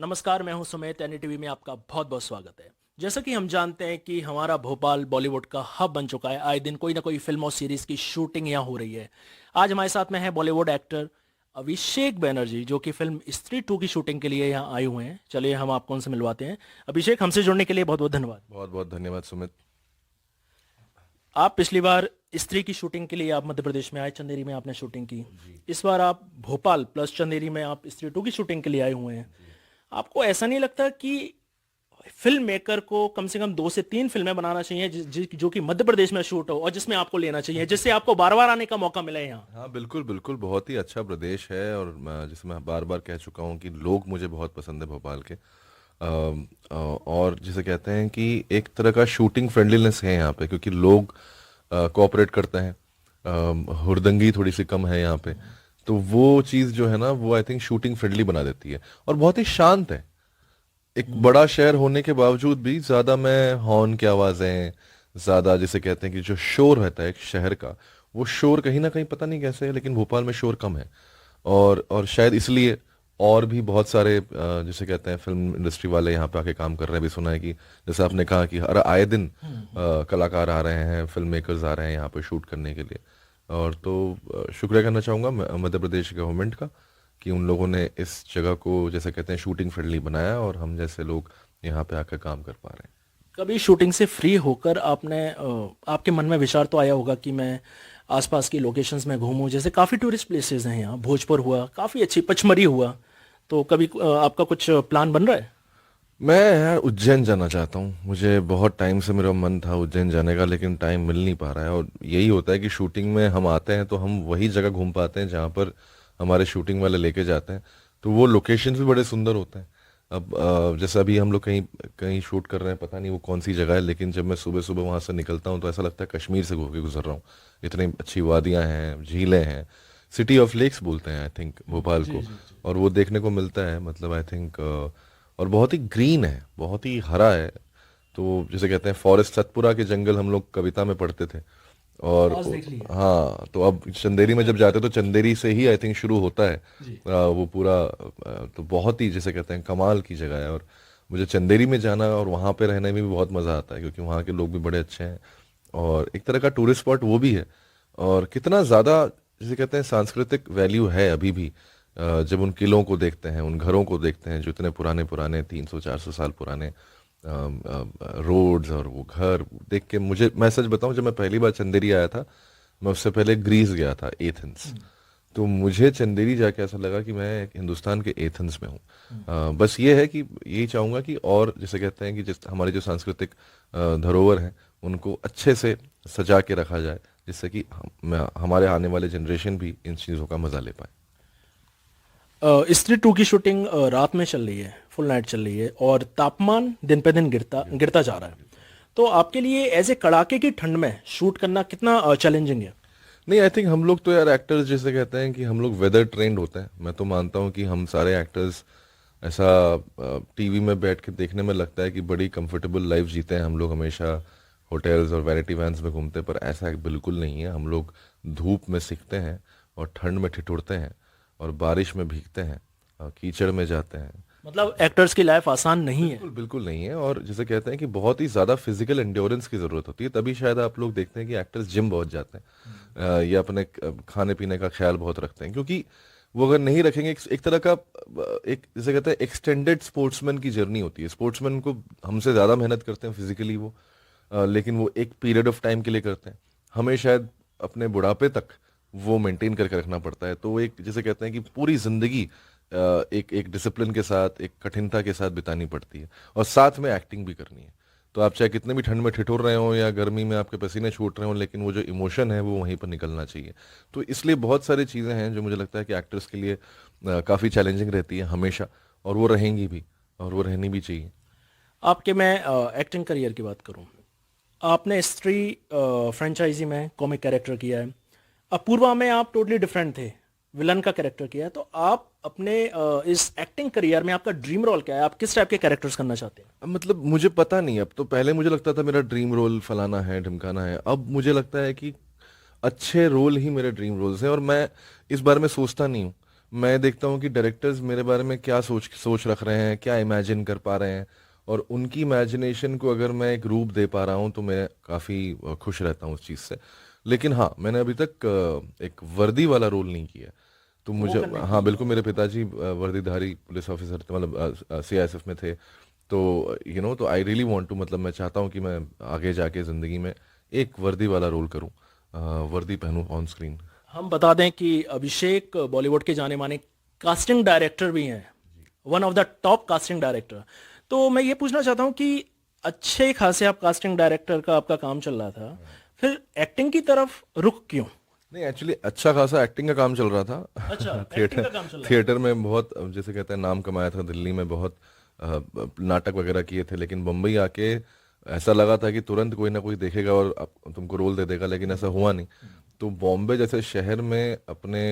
नमस्कार, मैं हूं सुमित। एनडीटीवी में आपका बहुत बहुत स्वागत है। जैसा कि हम जानते हैं कि हमारा भोपाल बॉलीवुड का हब बन चुका है। आए दिन कोई ना कोई फिल्म और सीरीज की शूटिंग यहाँ हो रही है। आज हमारे साथ में है बॉलीवुड एक्टर अभिषेक बैनर्जी, जो कि फिल्म स्त्री 2 की शूटिंग के लिए यहाँ आए हुए हैं। चलिए हम आपको उनसे मिलवाते हैं। अभिषेक, हमसे जुड़ने के लिए बहुत बहुत धन्यवाद। बहुत बहुत धन्यवाद सुमित। आप पिछली बार स्त्री की शूटिंग के लिए आप मध्य प्रदेश में आए, चंदेरी में आपने शूटिंग की। जी। इस बार आप भोपाल प्लस चंदेरी में आप स्त्री 2 की शूटिंग के लिए आए हुए हैं। जी। आपको ऐसा नहीं लगता कि फिल्म मेकर को कम से कम 2 से 3 फिल्में बनाना चाहिए जो कि मध्य प्रदेश में शूट हो और जिसमें आपको लेना चाहिए, जिससे आपको बार बार आने का मौका मिले यहाँ? हाँ, बिल्कुल बिल्कुल, बहुत ही अच्छा प्रदेश है और जैसे मैं बार बार कह चुका हूँ कि लोग मुझे बहुत पसंद है भोपाल के। और जिसे कहते हैं कि एक तरह का शूटिंग फ्रेंडलीनेस है यहाँ पे, क्योंकि लोग कोऑपरेट करते हैं। हुड़दंगी थोड़ी सी कम है यहाँ पे, तो वो चीज़ जो है ना, वो आई थिंक शूटिंग फ्रेंडली बना देती है। और बहुत ही शांत है। एक बड़ा शहर होने के बावजूद भी ज्यादा मैं हॉर्न की आवाजें, ज्यादा जिसे कहते हैं कि जो शोर रहता है एक शहर का, वो शोर कहीं ना कहीं पता नहीं कैसे है, लेकिन भोपाल में शोर कम है। और शायद इसलिए और भी बहुत सारे जिसे कहते हैं फिल्म इंडस्ट्री वाले यहाँ पे आके काम कर रहे हैं। भी सुना है कि जैसे आपने कहा कि हर आए दिन कलाकार आ रहे हैं, फिल्म मेकर्स आ रहे हैं यहाँ पे शूट करने के लिए। और तो शुक्रिया करना चाहूँगा मध्य प्रदेश गवर्नमेंट का कि उन लोगों ने इस जगह को जैसे कहते हैं शूटिंग फ्रेंडली बनाया और हम जैसे लोग यहाँ पे आकर काम कर पा रहे हैं। कभी शूटिंग से फ्री होकर आपके मन में विचार तो आया होगा कि मैं आसपास की लोकेशंस में घूमूं, जैसे काफ़ी टूरिस्ट प्लेसेस हैं यहाँ। भोजपुर हुआ, काफ़ी अच्छी पचमढ़ी हुआ। तो कभी आपका कुछ प्लान बन रहा है? मैं यार उज्जैन जाना चाहता हूँ। मुझे बहुत टाइम से मेरा मन था उज्जैन जाने का, लेकिन टाइम मिल नहीं पा रहा है। और यही होता है कि शूटिंग में हम आते हैं तो हम वही जगह घूम पाते हैं जहाँ पर हमारे शूटिंग वाले लेके जाते हैं। तो वो लोकेशंस भी बड़े सुंदर होते हैं। अब जैसे अभी हम लोग कहीं कहीं शूट कर रहे हैं, पता नहीं वो कौन सी जगह है, लेकिन जब मैं सुबह सुबह वहाँ से निकलता हूँ तो ऐसा लगता है कश्मीर से होके गुजर रहा हूँ। इतनी अच्छी वादियाँ हैं, झीलें हैं। सिटी ऑफ लेक्स बोलते हैं आई थिंक भोपाल जी को। जी जी। और वो देखने को मिलता है, मतलब आई थिंक। और बहुत ही ग्रीन है, बहुत ही हरा है। तो जिसे कहते हैं फॉरेस्ट, सतपुरा के जंगल हम लोग कविता में पढ़ते थे। और आज देख लिए। हाँ, तो अब चंदेरी में जब जाते हैं तो चंदेरी से ही आई थिंक शुरू होता है जी। वो पूरा। तो बहुत ही जिसे कहते हैं कमाल की जगह है। और मुझे चंदेरी में जाना और वहाँ पे रहने में भी बहुत मज़ा आता है, क्योंकि वहाँ के लोग भी बड़े अच्छे हैं और एक तरह का टूरिस्ट स्पॉट वो भी है। और कितना ज़्यादा जिसे कहते हैं सांस्कृतिक वैल्यू है अभी भी। जब उन किलों को देखते हैं, उन घरों को देखते हैं जो इतने पुराने पुराने 300-400 साल पुराने रोड्स और वो घर देख के, मुझे, मैं सच बताऊं, जब मैं पहली बार चंदेरी आया था, मैं उससे पहले ग्रीस गया था, एथेंस। तो मुझे चंदेरी जाके ऐसा लगा कि मैं हिंदुस्तान के एथेंस में हूँ। बस ये है कि यही चाहूँगा कि और जिसे कहते हैं कि जिस हमारे जो सांस्कृतिक धरोहर हैं उनको अच्छे से सजा के रखा जाए, जिससे कि हमारे आने वाले जनरेशन भी इन चीज़ों का मज़ा ले पाए। स्त्री 2 की शूटिंग रात में चल रही है, फुल नाइट चल रही है और तापमान दिन पे दिन गिरता गिरता जा रहा है। तो आपके लिए ऐसे कड़ाके की ठंड में शूट करना कितना चैलेंजिंग है? नहीं, आई थिंक हम लोग तो यार एक्टर्स जैसे कहते हैं कि हम लोग वेदर ट्रेंड होते हैं। मैं तो मानता हूँ कि हम सारे एक्टर्स ऐसा टीवी में बैठ के देखने में लगता है कि बड़ी कंफर्टेबल लाइफ जीते हैं हम लोग, हमेशा होटल्स और वैनिटी वैन्स में घूमते हैं, पर ऐसा बिल्कुल नहीं है। हम लोग धूप में सीखते हैं और ठंड में ठिठुरते हैं और बारिश में भीगते हैं और कीचड़ में जाते हैं। मतलब एक्टर्स की लाइफ आसान नहीं है। बिल्कुल बिल्कुल नहीं है। और जिसे कहते हैं कि बहुत ही ज़्यादा फिजिकल एंड्योरेंस की ज़रूरत होती है, तभी शायद आप लोग देखते हैं कि एक्टर्स जिम बहुत जाते हैं या अपने खाने पीने का ख्याल बहुत रखते हैं, क्योंकि वो अगर नहीं रखेंगे, एक तरह का एक जिसे कहते हैं एक्सटेंडेड स्पोर्ट्समैन की जर्नी होती है। स्पोर्ट्समैन को हमसे ज़्यादा मेहनत करते हैं फिजिकली वो, लेकिन वो एक पीरियड ऑफ टाइम के लिए करते हैं। हमें शायद अपने बुढ़ापे तक वो मेंटेन करके रखना पड़ता है। तो एक जिसे कहते हैं कि पूरी जिंदगी एक एक डिसिप्लिन के साथ, एक कठिनता के साथ बितानी पड़ती है, और साथ में एक्टिंग भी करनी है। तो आप चाहे कितने भी ठंड में ठिठुर रहे हो या गर्मी में आपके पसीने छूट रहे हो, लेकिन वो जो इमोशन है वो वहीं पर निकलना चाहिए। तो इसलिए बहुत सारी चीज़ें हैं जो मुझे लगता है कि एक्टर्स के लिए काफ़ी चैलेंजिंग रहती है हमेशा, और वो रहेंगी भी और वो रहनी भी चाहिए। आपके मैं एक्टिंग करियर की बात करूं, आपने स्त्री फ्रेंचाइजी में कॉमिक कैरेक्टर किया है। अपूर्वा में आप टोटली डिफरेंट थे, विलन का कैरेक्टर किया है। तो आप अपने इस एक्टिंग करियर में आपका ड्रीम रोल क्या है? आप किस टाइप के कैरेक्टर्स करना चाहते हैं? मतलब मुझे पता नहीं। अब तो पहले मुझे लगता था मेरा ड्रीम रोल फलाना है, ढिमकाना है। अब मुझे लगता है कि अच्छे रोल ही मेरे ड्रीम रोल्स हैं, और मैं इस बारे में सोचता नहीं हूँ। मैं देखता हूँ कि डायरेक्टर्स मेरे बारे में क्या सोच सोच रख रहे हैं, क्या इमेजिन कर पा रहे हैं, और उनकी इमेजिनेशन को अगर मैं एक रूप दे पा रहा हूँ तो मैं काफ़ी खुश रहता हूँ उस चीज़ से। लेकिन हाँ, मैंने अभी तक एक वर्दी वाला रोल नहीं किया। तो वो मुझे, करने हाँ की बिल्कुल, मेरे पिताजी वर्दीधारी पुलिस ऑफिसर थे, मतलब सीआईएसएफ में थे। तो तो आई रियली वांट टू, मतलब मैं चाहता हूँ कि मैं आगे जाके ज़िंदगी में एक वर्दी वाला रोल करूँ, वर्दी पहनूं ऑन स्क्रीन। हम बता दें कि अभिषेक बॉलीवुड के जाने माने कास्टिंग डायरेक्टर भी हैं, one of the top casting director. तो मैं ये पूछना चाहता हूँ कि अच्छे खासे आप कास्टिंग डायरेक्टर का आपका काम चल रहा था, फिर एक्टिंग की तरफ रुख क्यों? नहीं, एक्चुअली अच्छा खासा एक्टिंग का काम चल रहा अच्छा, था। एक्टिंग थिएटर का काम चल रहा थिएटर में बहुत, जैसे कहते हैं, नाम कमाया था, दिल्ली में बहुत नाटक वगैरह किए थे, लेकिन बम्बई आके ऐसा लगा था कि तुरंत कोई ना कोई देखेगा और तुमको रोल दे देगा, लेकिन ऐसा हुआ नहीं। तो बॉम्बे जैसे शहर में अपने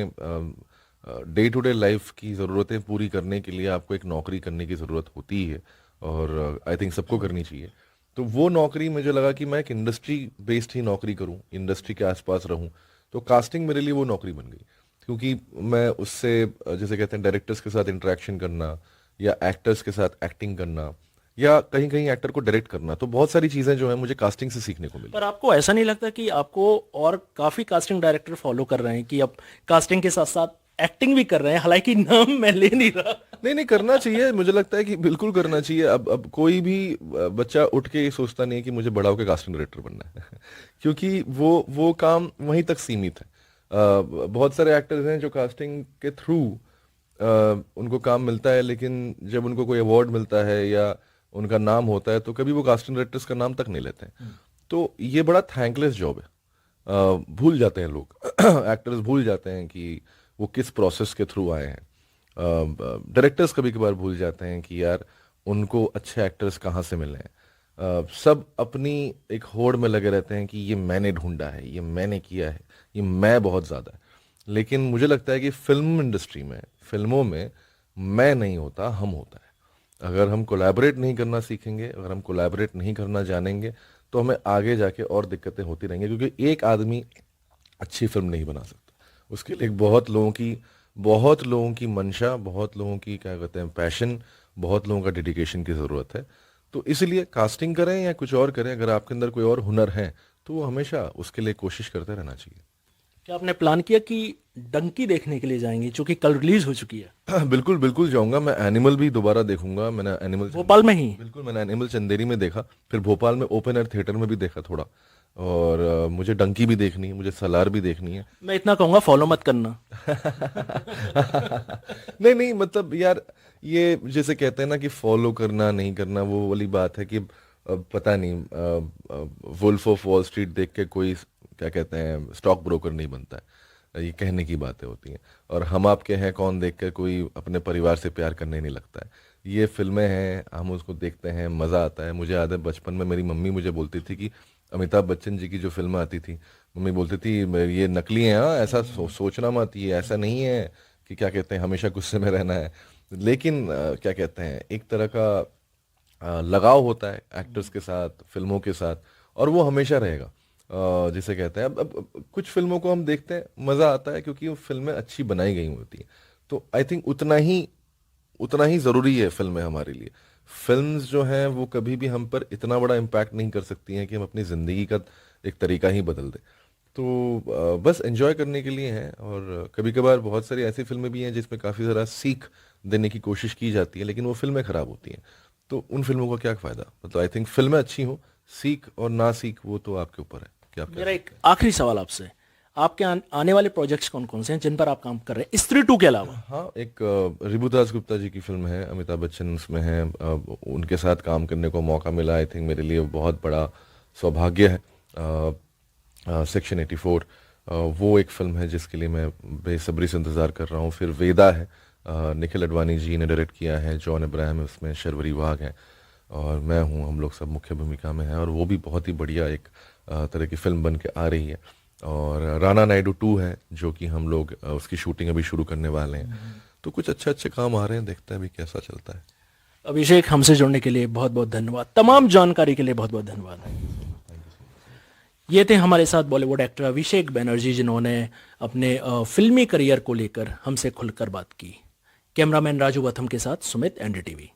डे टू डे लाइफ की ज़रूरतें पूरी करने के लिए आपको एक नौकरी करने की ज़रूरत होती है, और आई थिंक सबको करनी चाहिए। तो वो नौकरी मुझे लगा कि मैं एक इंडस्ट्री बेस्ड ही नौकरी करूं, इंडस्ट्री के आसपास रहूं। तो कास्टिंग मेरे लिए वो नौकरी बन गई, क्योंकि मैं उससे जैसे कहते हैं डायरेक्टर्स के साथ इंटरेक्शन करना, या एक्टर्स के साथ एक्टिंग करना, या कहीं कहीं एक्टर को डायरेक्ट करना, तो बहुत सारी चीज़ें जो है मुझे कास्टिंग से सीखने को मिली। पर आपको ऐसा नहीं लगता कि आपको और काफी कास्टिंग डायरेक्टर फॉलो कर रहे हैं कि अब कास्टिंग के साथ साथ एक्टिंग भी कर रहे हैं, हालांकि नाम मैं ले नहीं रहा। नहीं नहीं, करना चाहिए, मुझे लगता है कि बिल्कुल करना चाहिए। अब कोई भी बच्चा उठ के ये सोचता नहीं है कि मुझे बड़ा होकर कास्टिंग डायरेक्टर बनना है। क्योंकि वो काम वहीं तक सीमित है। बहुत सारे एक्टर्स हैं जो कास्टिंग के थ्रू उनको काम मिलता है, लेकिन जब उनको कोई अवार्ड मिलता है या उनका नाम होता है तो कभी वो कास्टिंग डायरेक्टर्स का नाम तक नहीं लेते हैं। तो ये बड़ा थैंकलेस जॉब है। भूल जाते हैं लोग, एक्टर्स भूल जाते हैं कि वो किस प्रोसेस के थ्रू आए हैं। डायरेक्टर्स कभी कभार भूल जाते हैं कि यार उनको अच्छे एक्टर्स कहाँ से मिले हैं। सब अपनी एक होड़ में लगे रहते हैं कि ये मैंने ढूंढा है, ये मैंने किया है, ये मैं बहुत ज़्यादा है। लेकिन मुझे लगता है कि फिल्म इंडस्ट्री में, फिल्मों में मैं नहीं होता, हम होता है। अगर हम कोलैबोरेट नहीं करना सीखेंगे, अगर हम कोलैबोरेट नहीं करना जानेंगे, तो हमें आगे जाके और दिक्कतें होती रहेंगी, क्योंकि एक आदमी अच्छी फिल्म नहीं बना सकता। उसके लिए बहुत लोगों की मंशा, बहुत लोगों की क्या कहते हैं पैशन, बहुत लोगों का डेडिकेशन की ज़रूरत है। तो इसलिए कास्टिंग करें या कुछ और करें, अगर आपके अंदर कोई और हुनर है तो वो हमेशा उसके लिए कोशिश करते रहना चाहिए। क्या आपने प्लान किया कि डंकी देखने के लिए जाएंगे, जो कि कल रिलीज हो चुकी है? बिल्कुल बिल्कुल जाऊंगा। मैं एनिमल भी दोबारा देखूंगा। मैंने एनिमल, भोपाल में ही? बिल्कुल, मैंने एनिमल चंदेरी में देखा, फिर भोपाल में ओपन एयर थिएटर में भी देखा थोड़ा, और मुझे डंकी भी देखनी है, मुझे सलार भी देखनी है। मैं इतना कहूंगा, फॉलो मत करना। नहीं नहीं, मतलब यार, ये जैसे कहते हैं ना कि फॉलो करना नहीं करना, वो वाली बात है कि पता नहीं, वुल्फ ऑफ वॉल स्ट्रीट देख के कोई क्या कहते हैं स्टॉक ब्रोकर नहीं बनता है, ये कहने की बातें होती हैं। और हम आपके हैं कौन देख के कोई अपने परिवार से प्यार करने नहीं लगता है। ये फिल्में हैं, हम उसको देखते हैं, मज़ा आता है। मुझे याद है बचपन में मेरी मम्मी मुझे बोलती थी कि अमिताभ बच्चन जी की जो फिल्में आती थी, मम्मी बोलती थी ये नकली हैं, हाँ, ऐसा सोचना मत, ये ऐसा नहीं है कि क्या कहते हैं हमेशा गुस्से में रहना है। लेकिन क्या कहते हैं, एक तरह का लगाव होता है एक्टर्स के साथ, फिल्मों के साथ, और वो हमेशा रहेगा। जिसे कहते हैं, अब कुछ फिल्मों को हम देखते हैं, मज़ा आता है क्योंकि वो फिल्में अच्छी बनाई गई होती हैं। तो आई थिंक उतना ही ज़रूरी है फिल्में हमारे लिए। फिल्म्स जो हैं वो कभी भी हम पर इतना बड़ा इम्पैक्ट नहीं कर सकती हैं कि हम अपनी ज़िंदगी का एक तरीका ही बदल दें। तो बस एंजॉय करने के लिए हैं, और कभी कभार बहुत सारी ऐसी फिल्में भी हैं जिसमें काफ़ी ज़रा सीख देने की कोशिश की जाती है, लेकिन वो फिल्में ख़राब होती हैं। तो उन फिल्मों का क्या फ़ायदा। मतलब आई थिंक फिल्में अच्छी हों, सीख और ना सीख वो तो आपके ऊपर है कि आप क्या। मेरा एक आखिरी सवाल आपसे, आपके आने वाले प्रोजेक्ट्स कौन कौन से हैं जिन पर आप काम कर रहे हैं, स्त्री 2 के अलावा? हाँ, एक ऋबुदास गुप्ता जी की फिल्म है, अमिताभ बच्चन उसमें है। उनके साथ काम करने को मौका मिला, आई थिंक मेरे लिए बहुत बड़ा सौभाग्य है। सेक्शन 84, वो एक फिल्म है जिसके लिए मैं बेसब्री से इंतज़ार कर रहा हूँ। फिर वेदा है, निखिल अडवाणी जी ने डायरेक्ट किया है, जॉन अब्राहम है उसमें, शर्वरी वाघ है, और मैं हूँ, हम लोग सब मुख्य भूमिका में हैं, और वो भी बहुत ही बढ़िया एक तरह की फिल्म बन के आ रही है। और राणा नायडू 2 है, जो कि हम लोग उसकी शूटिंग अभी शुरू करने वाले हैं। तो कुछ अच्छे अच्छे काम आ रहे हैं, देखते हैं अभी कैसा चलता है। अभिषेक, हमसे जुड़ने के लिए बहुत बहुत धन्यवाद, तमाम जानकारी के लिए बहुत बहुत धन्यवाद। ये थे हमारे साथ बॉलीवुड एक्टर अभिषेक बैनर्जी, जिन्होंने अपने फिल्मी करियर को लेकर हमसे खुलकर बात की। कैमरामैन राजू वथम के साथ सुमित, एनडीटीवी।